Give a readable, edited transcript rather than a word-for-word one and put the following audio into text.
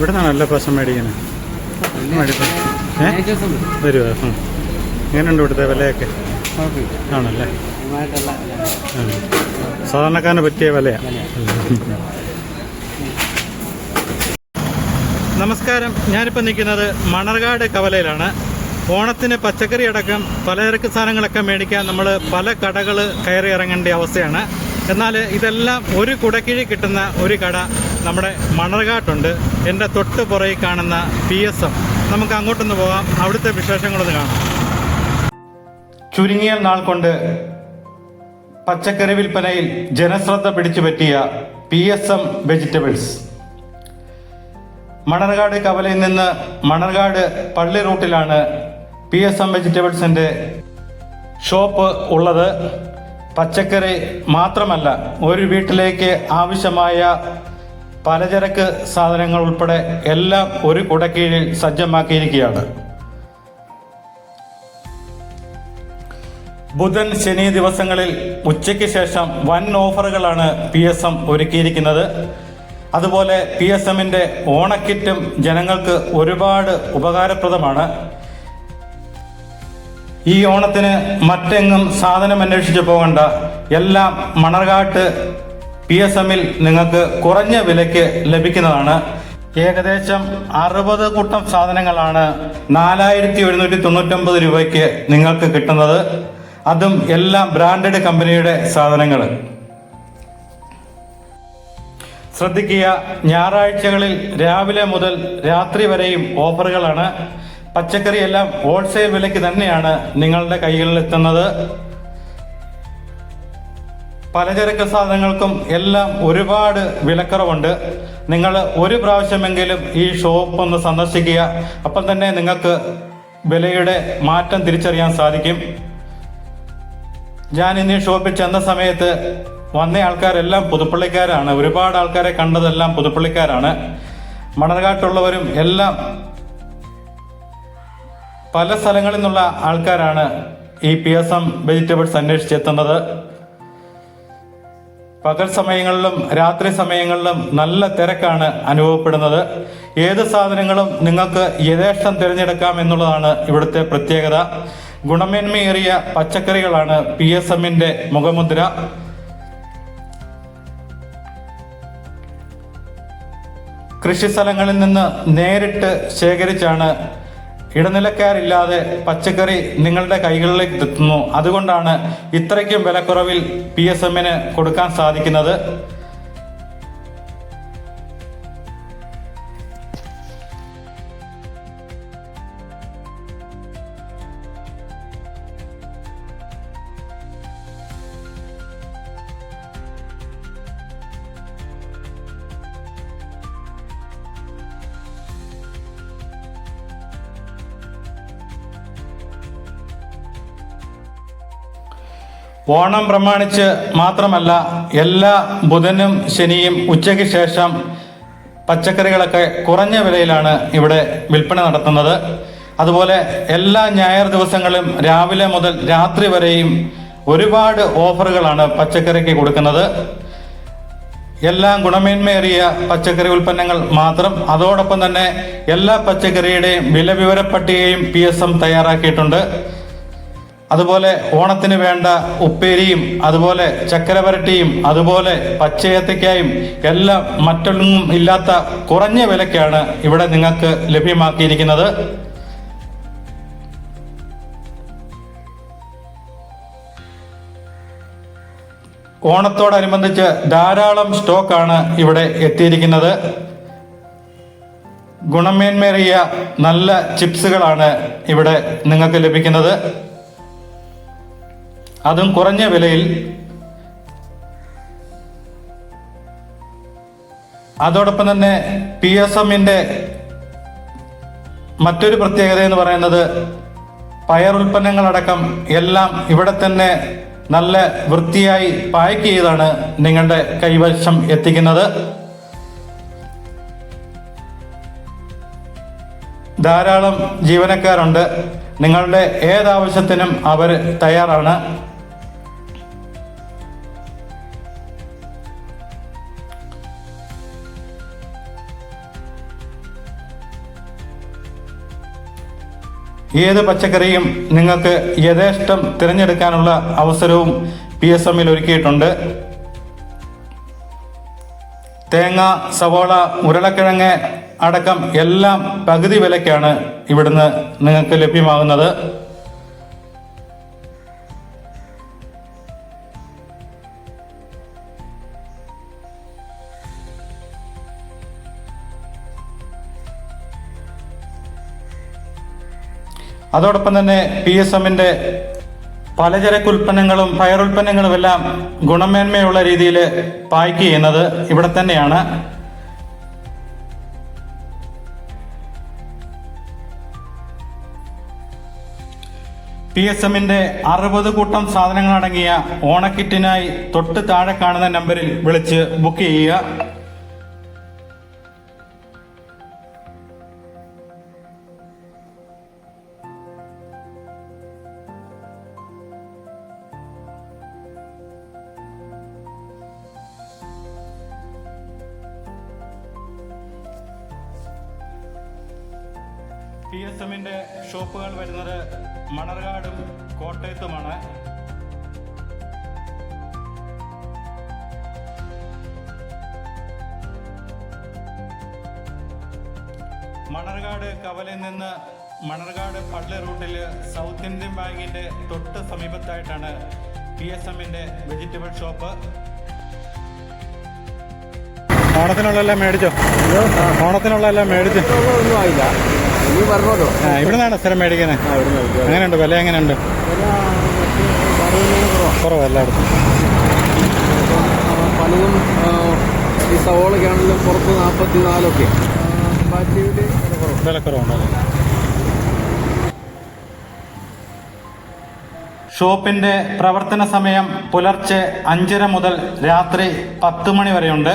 ഇവിടെ നിന്നാണല്ലോ പ്രശ്നം മേടിക്കുന്നത്. വരുമോ? എങ്ങനെയുണ്ട് ഇവിടുത്തെ വിലയൊക്കെ? ആണല്ലേ, സാധാരണക്കാരന് പറ്റിയ വിലയാണ്. നമസ്കാരം, ഞാനിപ്പോൾ നിൽക്കുന്നത് മണർകാട് കവലയിലാണ്. ഓണത്തിന് പച്ചക്കറി അടക്കം പലചരക്ക് സാധനങ്ങളൊക്കെ മേടിക്കാൻ നമ്മൾ പല കടകൾ കയറി ഇറങ്ങേണ്ട അവസ്ഥയാണ്. എന്നാൽ ഇതെല്ലാം ഒരു കുടക്കീഴിൽ കിട്ടുന്ന ഒരു കട നമ്മുടെ മണർകാട്ടുണ്ട്. എൻ്റെ തൊട്ട് പുറകിൽ കാണുന്ന PSM. നമുക്ക് അങ്ങോട്ടൊന്ന് പോകാം, അവിടുത്തെ വിശേഷങ്ങളൊന്ന് കാണാം. ചുരുങ്ങിയ നാൾ കൊണ്ട് പച്ചക്കറി വിൽപ്പനയിൽ ജനശ്രദ്ധ പിടിച്ചു പറ്റിയ PSM വെജിറ്റബിൾസ്. മണർകാട് കവലയിൽ നിന്ന് മണർകാട് പള്ളി റൂട്ടിലാണ് PSM വെജിറ്റബിൾസിൻ്റെ ഷോപ്പ് ഉള്ളത്. പച്ചക്കറി മാത്രമല്ല, ഒരു വീട്ടിലേക്ക് ആവശ്യമായ പലചരക്ക് സാധനങ്ങൾ ഉൾപ്പെടെ എല്ലാം ഒരു കുടക്കീഴിൽ സജ്ജമാക്കിയിരിക്കുകയാണ്. ബുധൻ ശനി ദിവസങ്ങളിൽ ഉച്ചയ്ക്ക് ശേഷം വൻ ഓഫറുകളാണ് PSM ഒരുക്കിയിരിക്കുന്നത്. അതുപോലെ PSMൻ്റെ ഓണക്കിറ്റും ജനങ്ങൾക്ക് ഒരുപാട് ഉപകാരപ്രദമാണ്. ഈ ഓണത്തിന് മറ്റെങ്ങും സാധനം അന്വേഷിച്ച് പോകണ്ട, എല്ലാം മണർകാട്ട് PSMൽ നിങ്ങൾക്ക് കുറഞ്ഞ വിലയ്ക്ക് ലഭിക്കുന്നതാണ്. ഏകദേശം 60 കൂട്ടം സാധനങ്ങളാണ് 4199 രൂപയ്ക്ക് നിങ്ങൾക്ക് കിട്ടുന്നത്. അതും എല്ലാം ബ്രാൻഡഡ് കമ്പനിയുടെ സാധനങ്ങൾ. ശ്രദ്ധിക്കുക, ഞായറാഴ്ചകളിൽ രാവിലെ മുതൽ രാത്രി വരെയും ഓഫറുകളാണ്. പച്ചക്കറി എല്ലാം ഹോൾസെയിൽ വിലയ്ക്ക് തന്നെയാണ് നിങ്ങളുടെ കൈകളിൽ എത്തുന്നത്. പലചരക്ക് സാധനങ്ങൾക്കും എല്ലാം ഒരുപാട് വിലക്കുറവുണ്ട്. നിങ്ങൾ ഒരു പ്രാവശ്യമെങ്കിലും ഈ ഷോപ്പ് ഒന്ന് സന്ദർശിക്കുക, അപ്പം തന്നെ നിങ്ങൾക്ക് വിലയുടെ മാറ്റം തിരിച്ചറിയാൻ സാധിക്കും. ഞാൻ ഇന്ന് ഈ ഷോപ്പിൽ ചെന്ന സമയത്ത് വന്ന ആൾക്കാരെല്ലാം പുതുപ്പള്ളിക്കാരാണ്. ഒരുപാട് ആൾക്കാരെ കണ്ടതെല്ലാം പുതുപ്പള്ളിക്കാരാണ്. മണർകാട്ടുള്ളവരും എല്ലാം പല സ്ഥലങ്ങളിൽ നിന്നുള്ള ആൾക്കാരാണ് ഈ PSM വെജിറ്റബിൾസ് അന്വേഷിച്ചെത്തുന്നത്. പകൽ സമയങ്ങളിലും രാത്രി സമയങ്ങളിലും നല്ല തിരക്കാണ് അനുഭവപ്പെടുന്നത്. ഏത് സാധനങ്ങളും നിങ്ങൾക്ക് യഥേഷ്ടം തിരഞ്ഞെടുക്കാം എന്നുള്ളതാണ് ഇവിടുത്തെ പ്രത്യേകത. ഗുണമേന്മയേറിയ പച്ചക്കറികളാണ് PSMൻ്റെ മുഖമുദ്ര. കൃഷിസ്ഥലങ്ങളിൽ നിന്ന് നേരിട്ട് ശേഖരിച്ചാണ്, ഇടനിലക്കാരില്ലാതെ പച്ചക്കറി നിങ്ങളുടെ കൈകളിലേക്ക് എത്തുന്നു. അതുകൊണ്ടാണ് ഇത്രയ്ക്കും വിലക്കുറവിൽ PSMന് കൊടുക്കാൻ സാധിക്കുന്നത്. ഓണം പ്രമാണിച്ച് മാത്രമല്ല, എല്ലാ ബുധനും ശനിയും ഉച്ചയ്ക്ക് ശേഷം പച്ചക്കറികളൊക്കെ കുറഞ്ഞ വിലയിലാണ് ഇവിടെ വിൽപ്പന നടത്തുന്നത്. അതുപോലെ എല്ലാ ഞായർ ദിവസങ്ങളും രാവിലെ മുതൽ രാത്രി വരെയും ഒരുപാട് ഓഫറുകളാണ് പച്ചക്കറിക്ക് കൊടുക്കുന്നത്. എല്ലാം ഗുണമേന്മയേറിയ പച്ചക്കറി ഉൽപ്പന്നങ്ങൾ മാത്രം. അതോടൊപ്പം തന്നെ എല്ലാ പച്ചക്കറിയുടെയും വില വിവര പട്ടികയും PSM തയ്യാറാക്കിയിട്ടുണ്ട്. അതുപോലെ ഓണത്തിന് വേണ്ട ഉപ്പേരിയും അതുപോലെ ചക്കര വരട്ടിയും അതുപോലെ പച്ചയേത്തയ്ക്കായും എല്ലാം മറ്റൊന്നും ഇല്ലാത്ത കുറഞ്ഞ വിലയ്ക്കാണ് ഇവിടെ നിങ്ങൾക്ക് ലഭ്യമാക്കിയിരിക്കുന്നത്. ഓണത്തോടനുബന്ധിച്ച് ധാരാളം സ്റ്റോക്കാണ് ഇവിടെ എത്തിയിരിക്കുന്നത്. ഗുണമേന്മേറിയ നല്ല ചിപ്സുകളാണ് ഇവിടെ നിങ്ങൾക്ക് ലഭിക്കുന്നത്, അതും കുറഞ്ഞ വിലയിൽ. അതോടൊപ്പം തന്നെ PSMൻ്റെ മറ്റൊരു പ്രത്യേകത എന്ന് പറയുന്നത് പയർ ഉൽപ്പന്നങ്ങളടക്കം എല്ലാം ഇവിടെ തന്നെ നല്ല വൃത്തിയായി പാക്ക് ചെയ്താണ് നിങ്ങളുടെ കൈവശം എത്തിക്കുന്നത്. ധാരാളം ജീവനക്കാരുണ്ട്. നിങ്ങളുടെ ഏതാവശ്യത്തിനും അവർ തയ്യാറാണ്. ഏത് പച്ചക്കറിയും നിങ്ങൾക്ക് യഥേഷ്ടം തിരഞ്ഞെടുക്കാനുള്ള അവസരവും PSMൽ ഒരുക്കിയിട്ടുണ്ട്. തേങ്ങ, സവോള, ഉരുളക്കിഴങ്ങ് അടക്കം എല്ലാം പകുതി വിലയ്ക്കാണ് ഇവിടുന്ന് നിങ്ങൾക്ക് ലഭ്യമാകുന്നത്. അതോടൊപ്പം തന്നെ PSMന്റെ പലചരക്ക് ഉൽപ്പന്നങ്ങളും പയറുൽപ്പന്നങ്ങളും എല്ലാം ഗുണമേന്മയുള്ള രീതിയിൽ പാക്ക് ചെയ്യുന്നത് ഇവിടെ തന്നെയാണ്. PSMന്റെ 60 കൂട്ടം സാധനങ്ങളടങ്ങിയ ഓണക്കിറ്റിനായി തൊട്ട് താഴെ കാണുന്ന നമ്പറിൽ വിളിച്ച് ബുക്ക് ചെയ്യുക. PSMന്റെ ഷോപ്പുകൾ വരുന്നത് മണർകാടും കോട്ടയത്തുമാണ്. മണർകാട് കവലയിൽ നിന്ന് മണർകാട് പള്ളി റൂട്ടിൽ സൗത്ത് ഇന്ത്യൻ ബാങ്കിന്റെ തൊട്ട് സമീപത്തായിട്ടാണ് PSMന്റെ വെജിറ്റബിൾ ഷോപ്പ്. ഓണത്തിനുള്ളതെല്ലാം മേടിച്ചോ? ഓണത്തിനുള്ളതെല്ലാം മേടിച്ചോ? ഒന്നും ആയില്ല, ഇനി പറഞ്ഞോട്ടോ. ഇവിടെ നിന്നാണ് സ്ഥലം മേടിക്കുന്നത്. എങ്ങനെയുണ്ട് വില? എങ്ങനെയുണ്ട്? കുറവ് എല്ലായിടത്തും. പലതും ഈ സവോളയ്ക്കാണെങ്കിലും പുറത്ത് 44 വിലക്കുറവുണ്ടല്ലോ. ഷോപ്പിന്റെ പ്രവർത്തന സമയം പുലർച്ചെ 5:30 മുതൽ രാത്രി 10 മണി വരെയുണ്ട്.